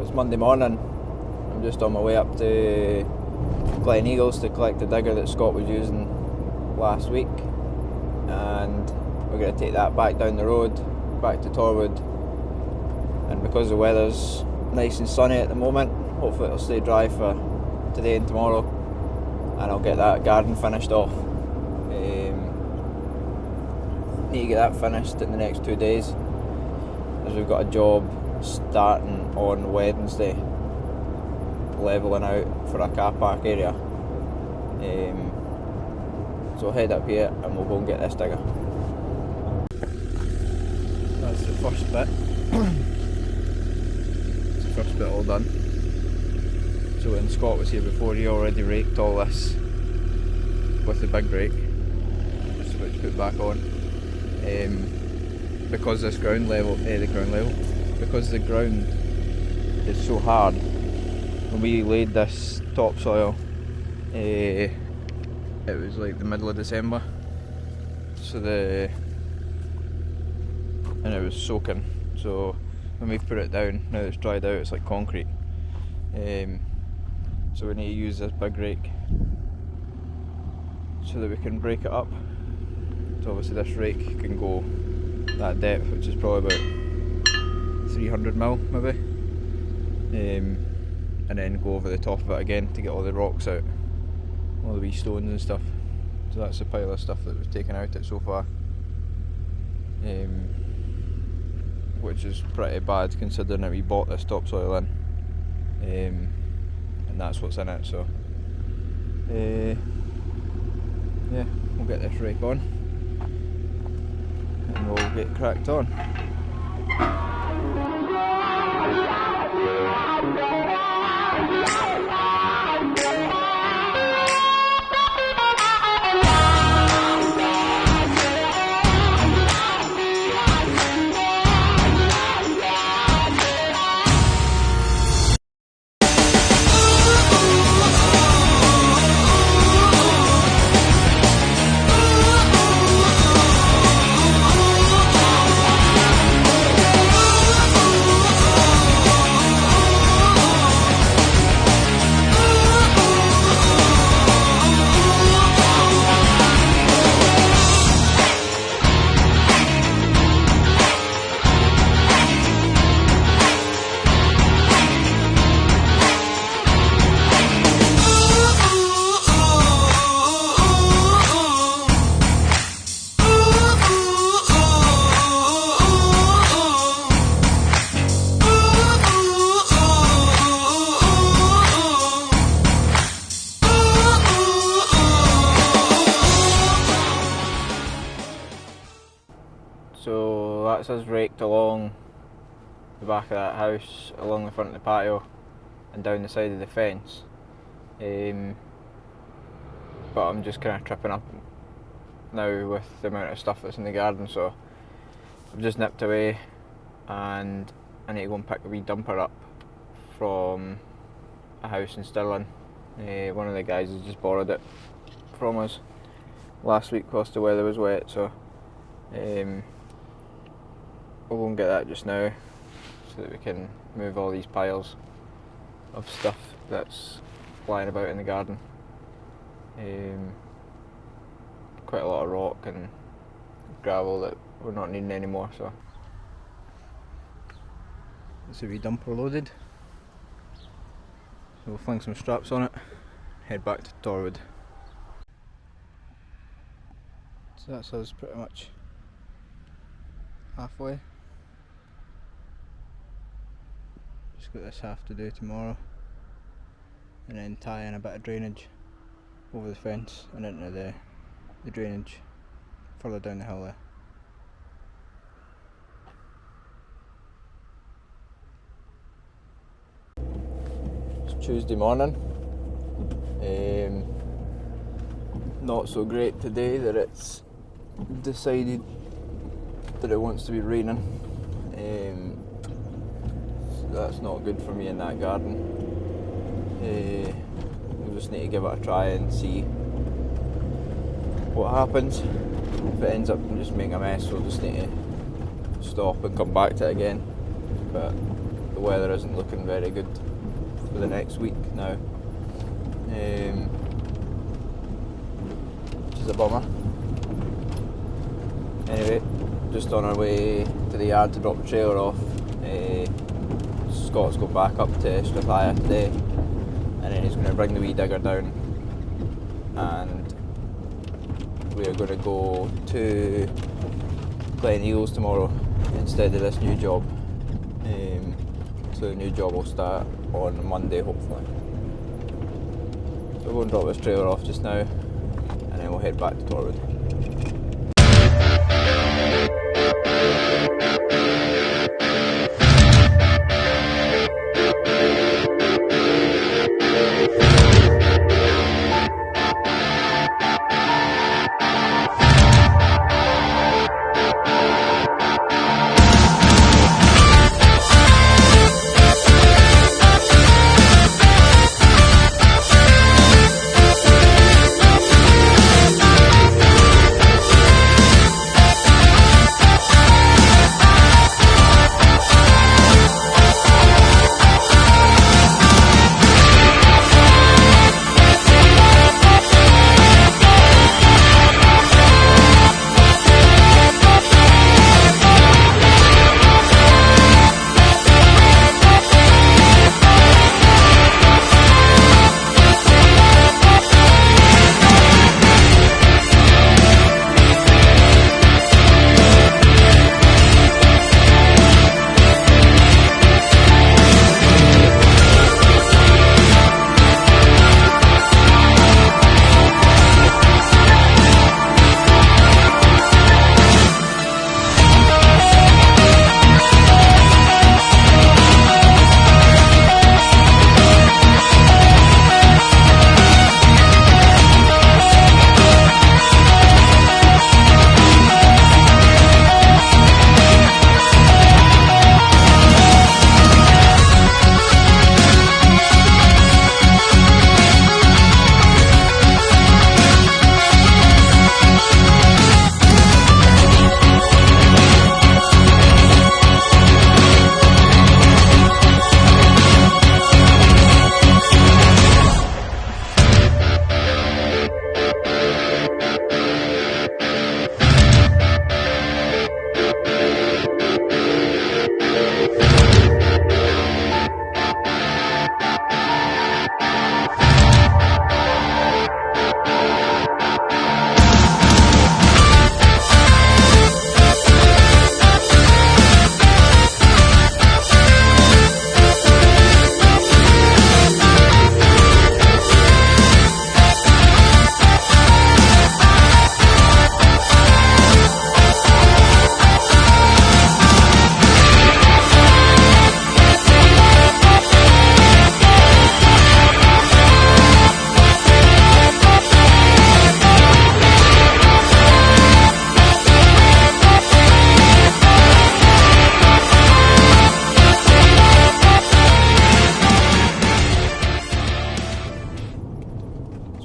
It's Monday morning. I'm just on my way up to Gleneagles to collect the digger that Scott was using last week, and we're going to take that back down the road, back to Torwood. And because the weather's nice and sunny at the moment, hopefully it'll stay dry for today and tomorrow, and I'll get that garden finished off. Need to get that finished in the next 2 days, as we've got a job starting on Wednesday, levelling out for a car park area. So I'll head up here and we'll go and get this digger. That's the first bit. It's the first bit all done. So when Scott was here before, he already raked all this with the big rake. Just about to put back on. Because this because the ground is so hard. When we laid this topsoil, it was like the middle of December, and it was soaking. So when we've put it down, now it's dried out, it's like concrete. So we need to use this big rake so that we can break it up. So obviously this rake can go that depth, which is probably about 300mm maybe, and then go over the top of it again to get all the rocks out, all the wee stones and stuff. So that's the pile of stuff that we've taken out it so far, which is pretty bad considering that we bought this topsoil in, and that's what's in it. So yeah, we'll get this rake on and we'll get cracked on. So that's us raked along the back of that house, along the front of the patio and down the side of the fence. But I'm just kind of tripping up now with the amount of stuff that's in the garden, so I've just nipped away and I need to go and pick a wee dumper up from a house in Stirling. One of the guys has just borrowed it from us last week whilst the weather was wet, so we'll go and get that just now so that we can move all these piles of stuff that's lying about in the garden. Quite a lot of rock and gravel that we're not needing anymore, so that's a wee dumper loaded. So we'll fling some straps on it, head back to Torwood. So that's us pretty much halfway. Just got this half to do tomorrow, and then tie in a bit of drainage over the fence and into the drainage further down the hill there. It's Tuesday morning. Not so great today that it's decided that it wants to be raining. So that's not good for me in that garden. We'll just need to give it a try and see what happens. If it ends up just making a mess, we'll just need to stop and come back to it again. But the weather isn't looking very good for the next week now, which is a bummer. Anyway, just on our way to the yard to drop the trailer off. Scott's got back up to Strathaya today, and then he's going to bring the wee digger down, and we are going to go to Gleneagles tomorrow instead of this new job. So the new job will start on Monday, hopefully. So we'll go and drop this trailer off just now, and then we'll head back to Torwood.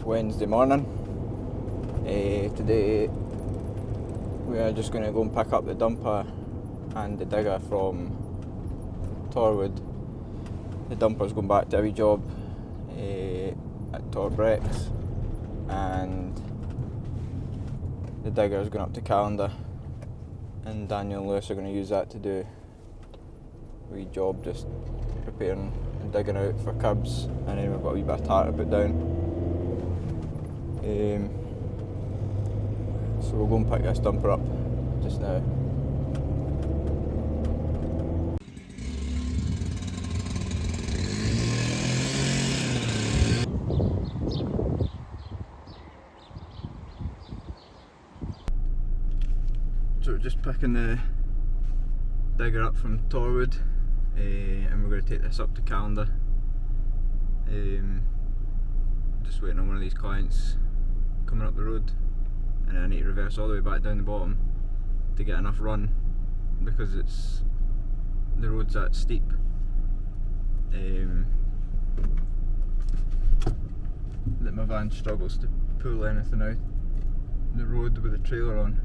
Wednesday morning. Today we are just going to go and pick up the dumper and the digger from Torwood. The dumper's going back to a wee job at Torbrex, and the digger's going up to Calendar, and Daniel and Lewis are going to use that to do a wee job, just preparing and digging out for curbs, and then we've got a wee bit of tar to put down. So we'll go and pick this dumper up just now. So we're just picking the digger up from Torwood, and we're going to take this up to Calendar. Just waiting on one of these clients coming up the road, and I need to reverse all the way back down the bottom to get enough run, because the road's that steep. That my van struggles to pull anything out the road with the trailer on.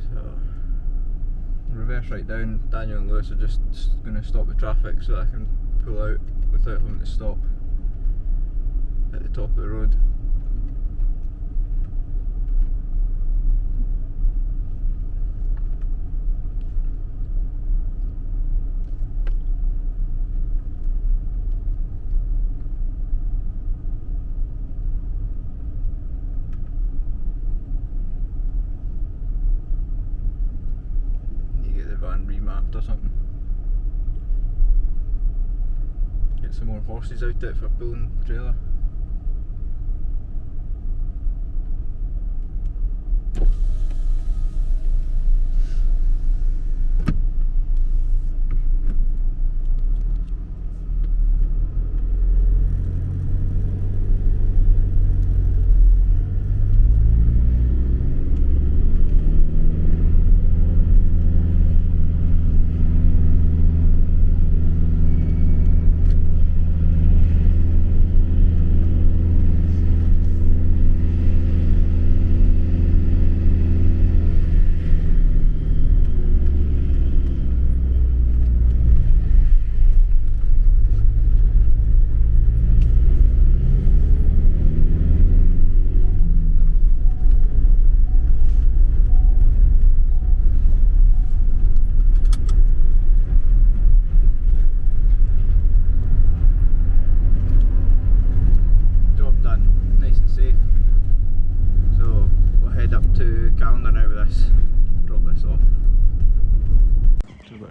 So reverse right down. Daniel and Lewis are just going to stop the traffic so that I can pull out without having to stop at the top of the road. Van remapped or something. Get some more horses out it for pulling trailer.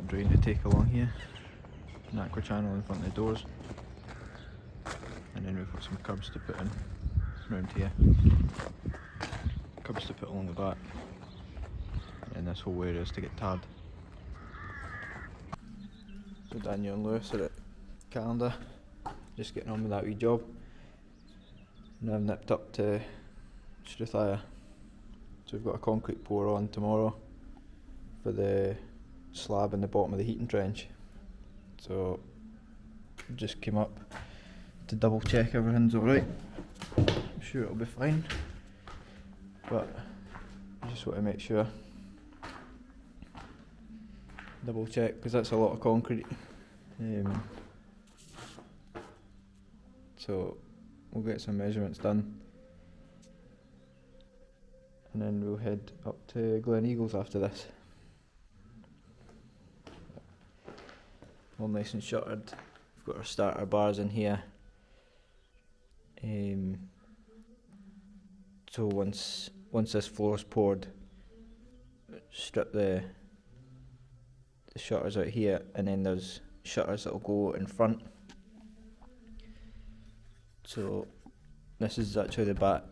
Drain to take along here, an aqua channel in front of the doors, and then we've got some curbs to put in round here, curbs to put along the back, and this whole area is to get tarred. So Daniel and Lewis are at Calendar, just getting on with that wee job, and I've nipped up to Struthire. So we've got a concrete pour on tomorrow for the slab in the bottom of the heating trench. So just came up to double check everything's alright. I'm sure it'll be fine, but I just want to make sure, double check, because that's a lot of concrete. So we'll get some measurements done and then we'll head up to Gleneagles after this. All nice and shuttered. We've got our starter bars in here. So once this floor's poured, strip the shutters out here, and then there's shutters that'll go in front. So this is actually the back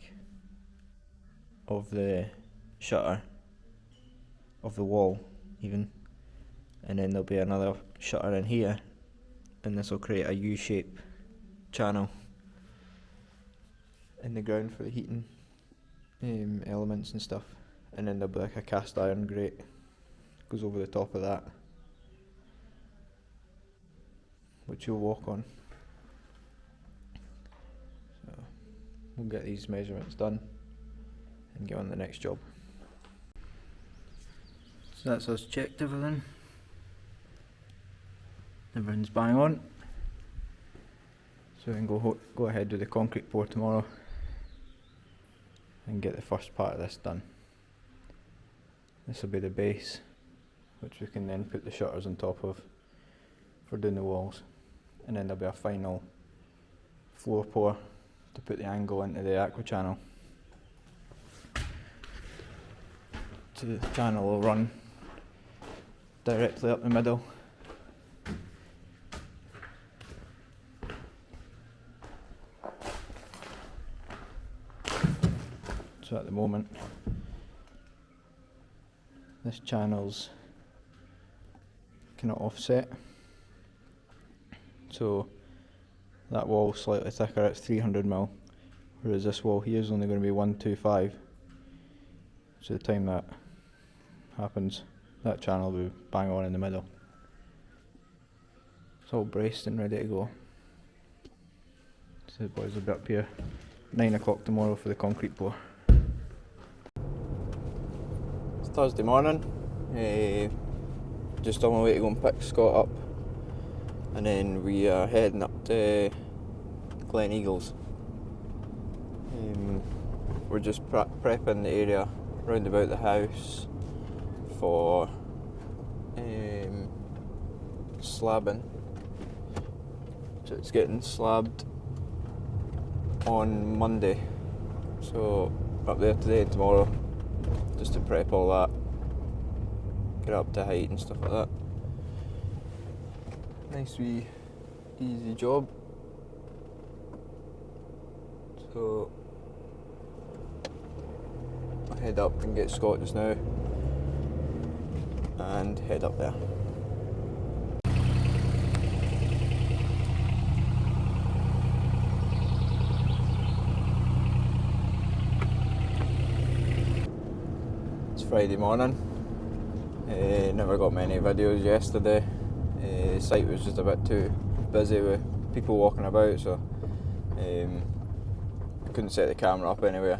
of the shutter, of the wall even. And then there'll be another shutter in here, and this will create a U-shape channel in the ground for the heating elements and stuff. And then there'll be like a cast iron grate goes over the top of that, which you'll walk on. So we'll get these measurements done and get on the next job. So that's us checked everything. Everything's bang on, so we can go ahead with the concrete pour tomorrow and get the first part of this done. This will be the base, which we can then put the shutters on top of for doing the walls, and then there'll be a final floor pour to put the angle into the aqua channel. So the channel will run directly up the middle. So at the moment, this channel's kind of offset, so that wall's slightly thicker, it's 300mm, whereas this wall here is only going to be 125. So the time that happens, that channel will be bang on in the middle. It's all braced and ready to go. So the boys will be up here 9 o'clock tomorrow for the concrete pour. Thursday morning, just on my way to go and pick Scott up, and then we are heading up to Gleneagles. We're just prepping the area round about the house for slabbing. So it's getting slabbed on Monday, so up there today and tomorrow just to prep all that, get up to height and stuff like that. Nice wee easy job. So I'll head up and get Scott just now and head up there. It's Friday morning. Never got many videos yesterday. The site was just a bit too busy with people walking about, so I couldn't set the camera up anywhere,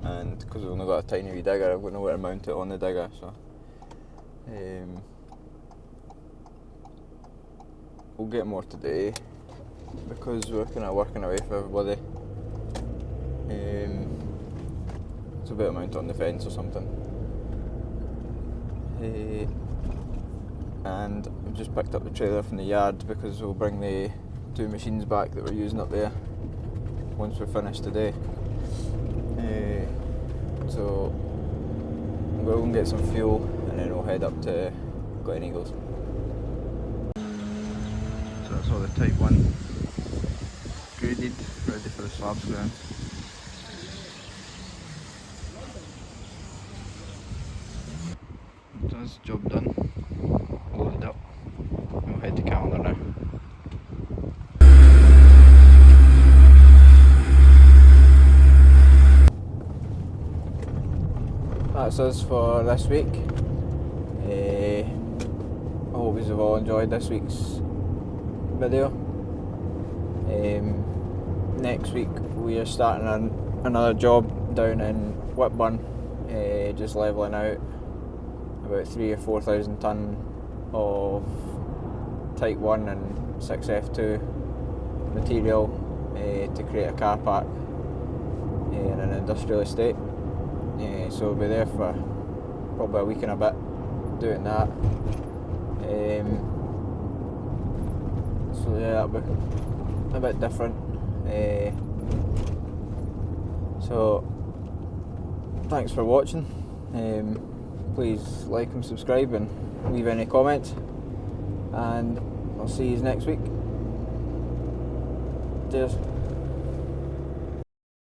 and because I've only got a tiny wee digger, I've got nowhere to mount it on the digger, so we'll get more today because we're kind of working away for everybody. So better mount on the fence or something. And I've just picked up the trailer from the yard because we'll bring the 2 machines back that we're using up there once we're finished today. So we'll go and get some fuel and then we'll head up to Gleneagles. So that's all the type 1 graded, ready for the slabs going. So that's the job done, loaded up, and we'll head to calendar now. That's us for this week. I hope you've all enjoyed this week's video. Next week we are starting another job down in Whitburn, just levelling out about 3,000 or 4,000 tonne of Type 1 and 6F2 material to create a car park in an industrial estate. So we'll be there for probably a week and a bit doing that. So yeah, that'll be a bit different. So thanks for watching. Please like and subscribe and leave any comments, and I'll see you next week. Cheers.